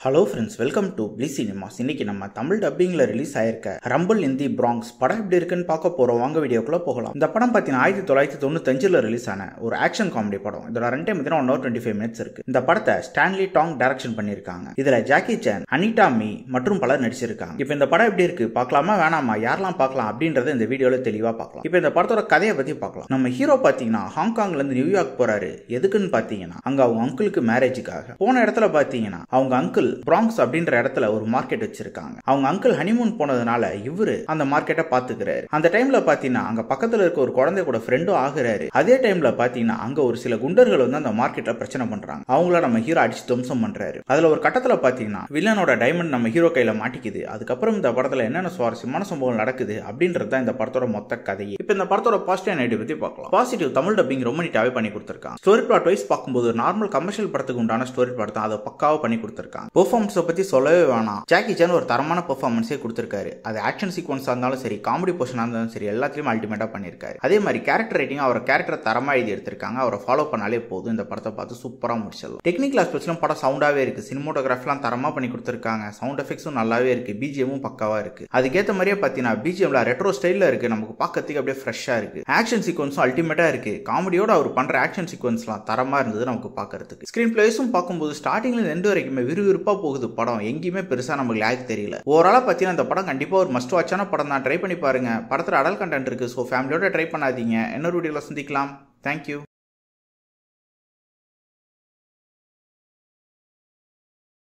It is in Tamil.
Hello friends, welcome to bliss cinemas. இன்னைக்கு நம்ம தமிழ் டப்பிங்ல ரிலீஸ் ஆயிருக்க ரம்பிள் இன் தி பிராங்க்ஸ் படம் எப்படி இருக்குன்னு பார்க்க போறோம். வாங்க வீடியோக்குள்ள போகலாம். இந்த படம் பார்த்தீங்கன்னா 1995 ரிலீஸ் ஆன ஒரு ஆக்ஷன் காமெடி படம். இதோட ரன் டைம் 1 hour 25 minutes இருக்கு. இந்த படத்தை ஸ்டான்லி டாங் டைரக்ஷன் பண்ணிருக்காங்க. இதுல ஜாக்கி சான், அனிதா மீ மற்றும் பலர் நடிச்சிருக்காங்க. இப்போ இந்த படம் எப்படி இருக்கு பார்க்கலாமா வேணாமா, யாரெல்லாம் பார்க்கலாம் அப்படின்றத இந்த வீடியோல தெளிவா பார்க்கலாம். இப்போ இந்த படத்தோட கதையை பத்தி பார்க்கலாம். நம்ம ஹீரோ பாத்தீங்கன்னா ஹாங்காங்ல இருந்து நியூயார்க் போறாரு. எதுக்குன்னு பாத்தீங்கன்னா அங்க அவங்க அங்கிளுக்கு மேரேஜுக்காக. போன இடத்துல பாத்தீங்கன்னா அவங்க அங்கிள் பிராங்க்ஸ் அப்படின்ற இடத்துல ஒரு மார்க்கெட் வச்சிருக்காங்க. அவங்க அங்கிள் ஹனிமூன் போனதுனால இவரு அந்த மார்க்கெட்டை பாத்துக்கிறாரு. அந்த டைம்ல பாத்தீங்கன்னா அங்க பக்கத்துல இருக்க ஒரு குழந்தை கூட ஃப்ரெண்டும் ஆகுறாரு. அதே டைம்ல பாத்தீங்கன்னா அங்க ஒரு சில குண்டர்கள் வந்து அந்த மார்க்கெட்ல பிரச்சனை பண்றாங்க. அவங்கள நம்ம ஹீரோ அடிச்சு துவம்சம் பண்றாரு. அதுல ஒரு கட்டத்துல பாத்தீங்கன்னா வில்லனோட டைமண்ட் நம்ம ஹீரோ கையில மாட்டிக்குது. அதுக்கப்புறம் இந்த படத்துல என்னென்ன சுவாரஸ்யமான சம்பவங்கள் நடக்குது அப்படின்றது தான் இந்த படத்தோட மொத்த கதையே. இப்ப இந்த படத்தோட பாசிட்டிவ் நெகட்டிவ் பத்தி பார்க்கலாம். பாசிட்டிவ், தமிழ் டப்பிங் ரொம்ப நீட்டாவே பண்ணி கொடுத்திருக்காங்க. ஸ்டோரி பிளாட் வைஸ் பார்க்கும்போது நார்மல் கமர்ஷியல் படத்துக்கு உண்டான ஸ்டோரி பிளாட் தான், அதை பக்காவா பண்ணி கொடுத்திருக்காங்க. பெர்ஃபார்மன்ஸ் பத்தி சொல்லவே வேணாம். ஜாக்கி சான் ஒரு தரமான பெர்ஃபார்மன்ஸே கொடுத்திருக்காரு. அது ஆக்ஷன் சீக்வன்ஸா இருந்தாலும் சரி, காமெடி போர்ஷனா இருந்தாலும் சரி, எல்லாத்தையும் அல்டிமேட்டா பண்ணிருக்காரு. அதே மாதிரி கேரக்டர் ரைட்டிங், அவர் கேரக்டர் தரமா எழுதி எடுத்திருக்காங்க. அவரை ஃபாலோ பண்ணாலே போதும், இந்த படத்தை பார்த்து சூப்பரா முடிச்சிடலாம். டெக்னிக்கல் ஆஸ்பெக்ட்ஸ்ல படம் சவுண்டாவே இருக்கு. சினிமோட்டோகிராஃபிலாம் தரமா பண்ணி கொடுத்திருக்காங்க. சவுண்ட் எஃபெக்ட்ஸும் நல்லாவே இருக்கு. பிஜிஎமும் பக்காவா இருக்கு. அதுக்கேற்ற மாதிரியே பாத்தீங்கன்னா பிஜிஎம்ல ரெட்ரோ ஸ்டைல்ல இருக்கு. நமக்கு பார்க்கறதுக்கு அப்படியே ஃப்ரெஷ்ஷா இருக்கு. ஆக்ஷன் சீக்வன்ஸும் அல்டிமேட்டா இருக்கு. காமெடியோட அவர் பண்ற ஆக்ஷன் சீக்வன்ஸ்லாம் தரமா இருந்தது நமக்கு பார்க்கறதுக்கு. ஸ்கிரீன் பிளேஸும் பார்க்கும்போது ஸ்டார்டிங்ல எண்ட் வரைக்குமே விறுவிறுப்பா போகுது படம். எங்கேயுமே பெருசா நமக்கு லேக் தெரியல. ஓவராலா பார்த்தீங்கன்னா இந்த படம் கண்டிப்பா ஒரு மஸ்ட் வாட்சான படம் தான். ட்ரை பண்ணி பாருங்க. படத்துல அடல்ட் கண்டென்ட் இருக்கு. ஸோ ஃபேமிலியோட ட்ரை பண்ணாதீங்க. இன்னொரு வீடியோல சந்திக்கலாம். தேங்க்யூ.